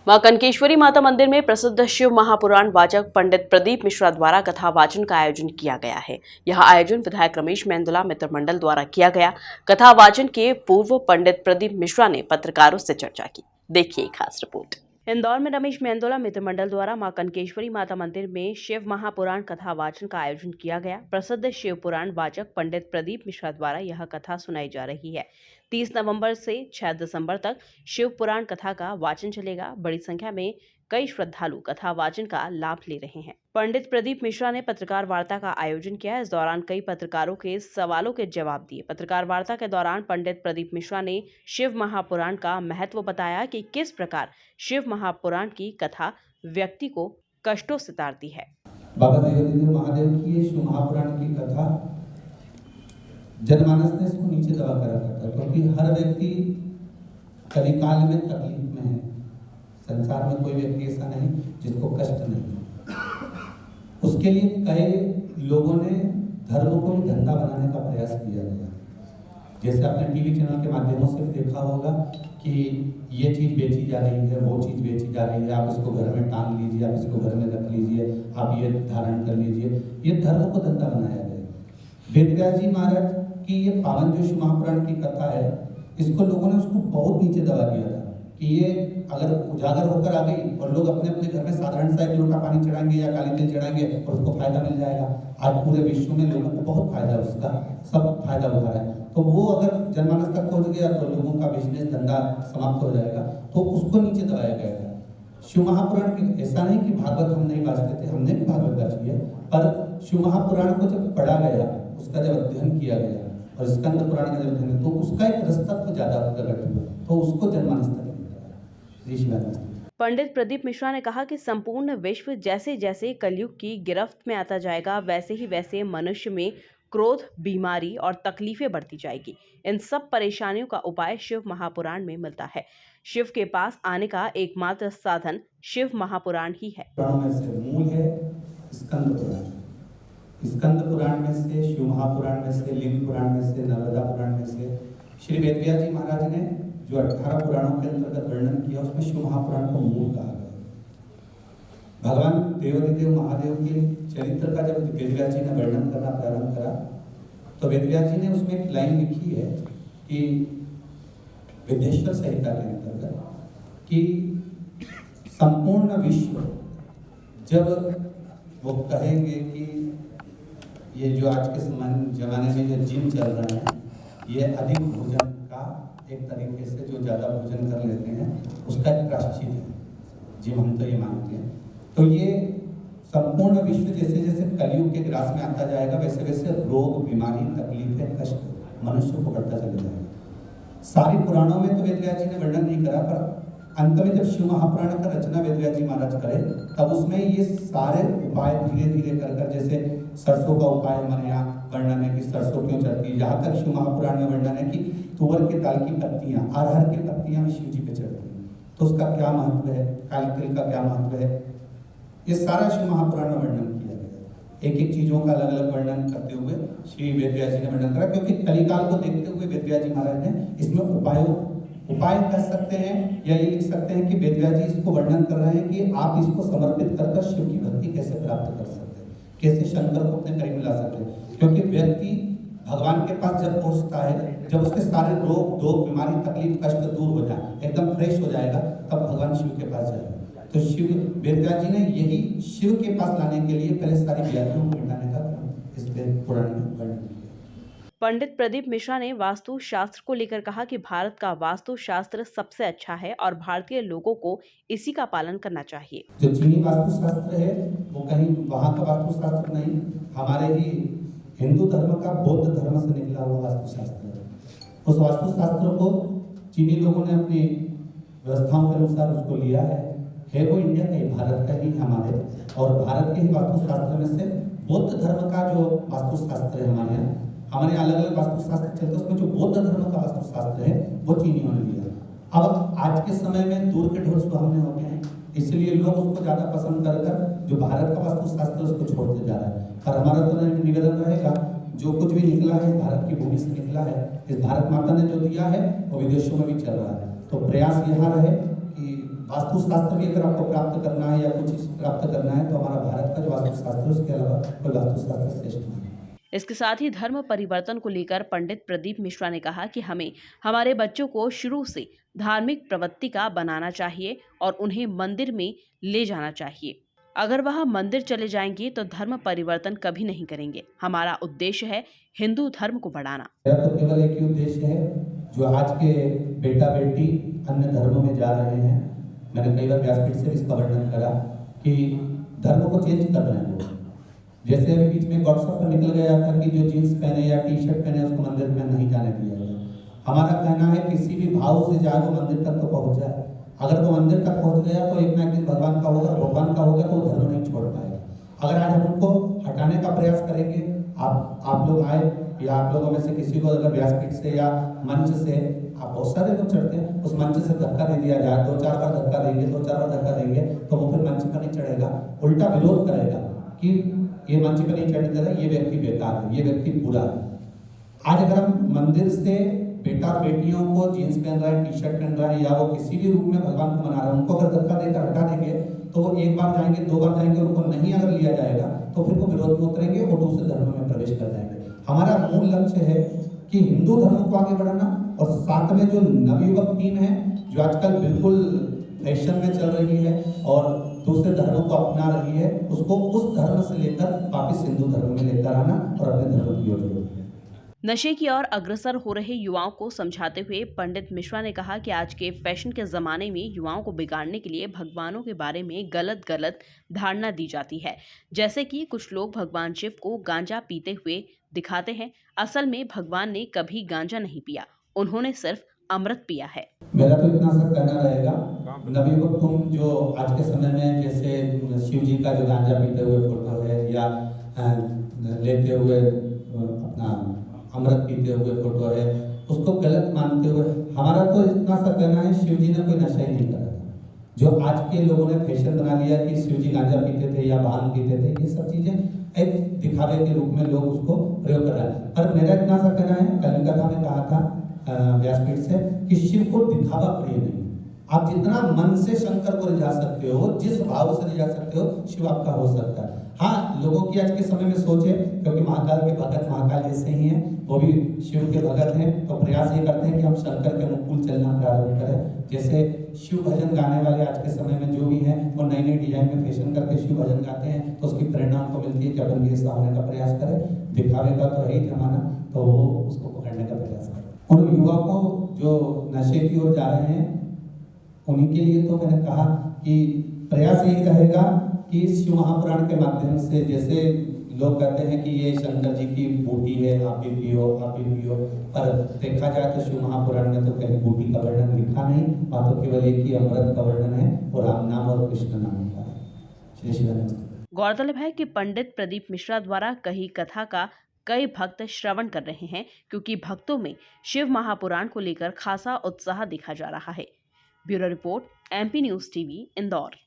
मां कनकेश्वरी माता मंदिर में प्रसिद्ध शिव महापुराण वाचक पंडित प्रदीप मिश्रा द्वारा कथा वाचन का आयोजन किया गया है। यह आयोजन विधायक रमेश मेंदोला मित्र मंडल द्वारा किया गया। कथा वाचन के पूर्व पंडित प्रदीप मिश्रा ने पत्रकारों से चर्चा की। देखिए खास रिपोर्ट। इंदौर में रमेश मेंदोला मित्र मंडल द्वारा मां कनकेश्वरी माता मंदिर में शिव महापुराण कथा वाचन का आयोजन किया गया। प्रसिद्ध शिव पुराण वाचक पंडित प्रदीप मिश्रा द्वारा यह कथा सुनाई जा रही है। 30 नवंबर से 6 दिसंबर तक शिव पुराण कथा का वाचन चलेगा। बड़ी संख्या में कई श्रद्धालु कथा वाचन का लाभ ले रहे हैं। पंडित प्रदीप मिश्रा ने पत्रकार वार्ता का आयोजन किया। इस दौरान कई पत्रकारों के सवालों के जवाब दिए। पत्रकार वार्ता के दौरान पंडित प्रदीप मिश्रा ने शिव महापुराण का महत्व बताया कि किस प्रकार शिव महापुराण की कथा व्यक्ति को कष्टों से तारती है। बाबा देवादिदेव महादेव की शिव महापुराण की कथा जनमानस ने इसको नीचे दबा कर रखा था, क्योंकि हर व्यक्ति कलिकाल में तकलीफ में है। संसार में कोई व्यक्ति ऐसा नहीं जिसको कष्ट नहीं है। उसके लिए कई लोगों ने धर्म को भी धंधा बनाने का प्रयास किया गया। जैसे आपने टीवी चैनल के माध्यमों से भी देखा होगा कि ये चीज बेची जा रही है, वो चीज बेची जा रही है, आप इसको घर में टांग लीजिए, आप इसको घर में रख लीजिए, आप ये धारण कर लीजिए। ये धर्म को धंधा बनाया गया। वेदव्यास जी महाराज की ये पावन जो शिव महापुराण की कथा है, इसको लोगों ने उसको बहुत नीचे दबा दिया था कि ये अगर उजागर होकर आ गई और लोग अपने अपने घर में साधारण सा एक लोटा पानी चढ़ाएंगे या काली तिल चढ़ाएंगे और उसको फायदा मिल जाएगा। आज पूरे विश्व में लोगों को बहुत फायदा उसका, सब फायदा उठा रहा है। तो वो अगर जनमानस तक पहुंच गया तो लोगों का बिजनेस धंधा समाप्त हो जाएगा, तो उसको नीचे दबाया गया था। शिव महापुराण की ऐसा नहीं कि भागवत हम नहीं बांचते थे, हमने भी भागवत बांची है, पर शिव महापुराण को जब पढ़ा गया, उसका जब अध्ययन किया गया और स्कंद पुराण का जब अध्ययन, तो उसका एक रसतत्व ज्यादा प्रकट हुआ, तो उसको जनमानस तक। पंडित प्रदीप मिश्रा ने कहा कि संपूर्ण विश्व जैसे जैसे कलयुग की गिरफ्त में आता जाएगा, वैसे ही वैसे मनुष्य में क्रोध, बीमारी और तकलीफें बढ़ती जाएगी। इन सब परेशानियों का उपाय शिव महापुराण में मिलता है। शिव के पास आने का एकमात्र साधन शिव महापुराण ही है। पुराणों में से मूल है स्कंद पुराण। स्कंद पुराण में से, शिव महापुराण में से, लिंग पुराण में से, नर्मदा पुराण में से श्री वेदव्यास जी महाराज ने जो 18 पुराणों के अंतर्गत वर्णन किया, उसमें शिव महापुराण को मूल कहा गया। भगवान देवादिदेव महादेव के चरित्र का जब वेदव्यास जी ने वर्णन करना प्रारंभ करा, तो वेदव्यास जी ने उसमें एक लाइन लिखी है कि विद्येश्वर संहिता के अंतर्गत कि संपूर्ण विश्व जब वो कहेंगे कि ये जो आज के जमाने में जो जिम चल रहे हैं, ये अधिक भोजन का एक तरीके से जो ज्यादा भोजन कर लेते हैं उसका एक प्रायश्चित है, जिम हम तो ये मानते हैं। तो ये संपूर्ण विश्व जैसे जैसे कलयुग के ग्रास में आता जाएगा, वैसे वैसे रोग, बीमारी, तकलीफें, कष्ट मनुष्य को बढ़ता चला जाएगा। सारी पुराणों में तो वेदव्यास जी ने वर्णन नहीं करा, पर अंत में जब शिव महापुराण का रचना वेदव्यास जी महाराज करे, तब उसमें ये सारे उपाय धीरे धीरे कर कर, जैसे सरसों का उपाय हमारे यहाँ वर्णन है कि सरसों क्यों चढ़ती है, यहाँ तक शिव महापुराण में वर्णन है कि तुअर के दाल की पत्तियां, अरहर की पत्तियां भी शिव जी पे चढ़ती हैं, तो उसका क्या महत्व है, काली तिल का क्या महत्व है, ये सारा शिव महापुराण में वर्णन किया गया। एक एक चीजों का अलग अलग वर्णन करते हुए श्री वेदव्यास जी ने वर्णन करा, क्योंकि कलिकाल को देखते हुए वेदव्यास जी महाराज ने इसमें उपाय कह सकते हैं या ये लिख सकते हैं कि वेदव्यास जी इसको वर्णन कर रहे हैं कि आप इसको समर्पित कर शिव की भक्ति कैसे प्राप्त कर सकते हैं, कैसे शंकर को अपने करीब ला सकते हैं। क्योंकि व्यक्ति भगवान के पास जब पहुंचता है, जब उसके सारे रोग, बीमारी, तकलीफ, कष्ट दूर हो जाए, एकदम फ्रेश हो जाएगा, तब भगवान शिव के पास जाएगा। तो शिव वेदव्यास जी ने यही शिव के पास लाने के लिए पहले सारी व्याधियों को मिटाने का काम इस पुराण में वर्णन किया। पंडित प्रदीप मिश्रा ने वास्तु शास्त्र को लेकर कहा कि भारत का वास्तु शास्त्र सबसे अच्छा है और भारतीय लोगों को इसी का पालन करना चाहिए। जो चीनी वास्तु शास्त्र है वो कहीं वहाँ का वास्तु शास्त्र नहीं, हमारे ही हिंदू धर्म का बौद्ध धर्म से निकला हुआ वास्तु शास्त्र है। उस वास्तु शास्त्र को चीनी लोगों ने अपनी व्यवस्थाओं के अनुसार उसको लिया है वो इंडिया का ही, भारत का ही हमारे, और भारत के ही वास्तु शास्त्र में से बौद्ध धर्म का जो वास्तु शास्त्र है हमारे अलग अलग वास्तु शास्त्र चलते हैं, उसमें जो बौद्ध धर्म का वास्तु शास्त्र है वो चीनियों ने लिया। अब आज के समय में दूर के ढोल सुहावने होते हैं, इसलिए लोग उसको ज्यादा पसंद कर जो भारत का वास्तु शास्त्र उसको छोड़ते जा रहा है। पर हमारा तो निवेदन रहेगा, जो कुछ भी निकला है इस भारत की भूमि से निकला है, इस भारत माता ने जो दिया है वो विदेशों में भी चल रहा है। तो प्रयास यहाँ रहे कि वास्तुशास्त्र भी अगर आपको प्राप्त करना है या कुछ चीज प्राप्त करना है तो हमारा भारत का जो वास्तुशास्त्र है उसके अलावा कोई वास्तुशास्त्र श्रेष्ठ नहीं है। इसके साथ ही धर्म परिवर्तन को लेकर पंडित प्रदीप मिश्रा ने कहा कि हमें हमारे बच्चों को शुरू से धार्मिक प्रवृत्ति का बनाना चाहिए और उन्हें मंदिर में ले जाना चाहिए। अगर वह मंदिर चले जाएंगे तो धर्म परिवर्तन कभी नहीं करेंगे। हमारा उद्देश्य है हिंदू धर्म को बढ़ाना। मेरा तो केवल एक ही उद्देश्य है, जो आज के बेटा बेटी अन्य धर्मों में जा रहे हैं, मैंने कई बार व्यासपीठ से भी इसका वर्णन करा कि धर्म को चेंज कर रहे हैं लोग। जैसे अभी बीच में व्हाट्सएप पर निकल गया था कि जो जीन्स पहने या टी शर्ट पहने उसको मंदिर में नहीं जाने दिया जाए। हमारा कहना है किसी भी भाव से जाए वो मंदिर तक तो पहुंच जाए। अगर वो मंदिर तक पहुंच गया तो एक ना एक दिन भगवान का होगा तो वो धर्म नहीं छोड़ पाएगा। अगर आज हम उनको हटाने का प्रयास करेंगे, आप लोग आए या आप लोगों में से किसी को अगर व्यासपीठ से या मंच से, आप बहुत सारे लोग चढ़ते हैं, उस मंच से धक्का दे दिया जाए, 2-4 बार धक्का देंगे तो वो फिर मंच पर नहीं चढ़ेगा, उल्टा विरोध करेगा कि ये मंच पर नहीं चढ़ने दे रहा, ये व्यक्ति बेकार है, ये व्यक्ति बुरा है। आज अगर हम मंदिर से बेटा और बेटियों को जीन्स पहन रहा है, टी शर्ट पहन रहा है या वो किसी भी रूप में भगवान को मना रहा है, उनको अगर धक्का देकर हटा देंगे तो वो एक बार जाएंगे, 2 बार जाएंगे, उनको नहीं अगर लिया जाएगा तो फिर वो विरोध में उतरेंगे और दूसरे धर्म में प्रवेश कर जाएंगे। हमारा मूल लक्ष्य है कि हिंदू धर्म को आगे बढ़ाना और साथ में जो नवयुवक टीम है जो आजकल बिल्कुल फैशन में चल रही है और दूसरे धर्मों को अपना रही है, उसको उस धर्म से लेकर वापस हिंदू धर्म में लेकर आना और अपने धर्म की ओर जोड़ना। नशे की ओर अग्रसर हो रहे युवाओं को समझाते हुए पंडित मिश्रा ने कहा कि आज के फैशन के जमाने में युवाओं को बिगाड़ने के लिए भगवानों के बारे में गलत धारणा दी जाती है। जैसे कि कुछ लोग भगवान शिव को गांजा पीते हुए दिखाते हैं। असल में भगवान ने कभी गांजा नहीं पिया, उन्होंने सिर्फ अमृत पिया है। मेरा तो इतना सा कहना रहेगा, नवयुवक तुम जो आज के समय में जैसे शिव जी का जो गांजा पीते हुए फोटो है या लेते हुए अपना अमृत पीते हुए फोटो है, उसको गलत मानते हुए, हमारा तो इतना सा कहना है शिव जी ने कोई नशा ही नहीं करा था। जो आज के लोगों ने फैशन बना लिया कि शिव जी गांजा पीते थे या भांग पीते थे, ये सब चीजें एक दिखावे के रूप में लोग उसको प्रयोग कर रहे हैं। पर मेरा इतना सा कहना है, कल कथा में कहा था व्यासपीठ से कि शिव को दिखावा प्रिय नहीं। आप जितना मन से शंकर को रिझा सकते हो, जिस भाव से रिझा सकते हो, शिव आपका हो सकता है। हाँ, लोगों की आज के समय में सोच है, क्योंकि महाकाल के भगत महाकाल जैसे ही हैं, वो भी शिव के भगत हैं, तो प्रयास ये करते हैं कि हम शंकर के अनुकूल चलना प्रारंभ करें। जैसे शिव भजन गाने वाले आज के समय में जो भी हैं, वो नई नई डिजाइन में फैशन करके शिव भजन गाते हैं, तो उसकी प्रेरणा हमको मिलती है कि अपन भी ऐसा होने का प्रयास करें। दिखावे का तो है ही जमाना, तो वो उसको पकड़ने का प्रयास करें। उन युवा को जो नशे की ओर जा रहे हैं, उन्हीं के लिए तो मैंने कहा कि प्रयास यही रहेगा कि शिव महापुराण के माध्यम से, जैसे लोग कहते हैं कि ये शंकर जी की बूटी है, आप भी पियो, पर देखा जाए तो शिव महापुराण में तो कहीं बूटी का वर्णन लिखा नहीं, वहाँ तो केवल एक ही अमृत का वर्णन है और राम नाम और कृष्ण नाम का है। श्री श्री। गौरतलब है कि पंडित प्रदीप मिश्रा द्वारा कही कथा का कई भक्त श्रवण कर रहे हैं, क्योंकि भक्तों में शिव महापुराण को लेकर खासा उत्साह देखा जा रहा है। Bureau report, MP news TV, Indore.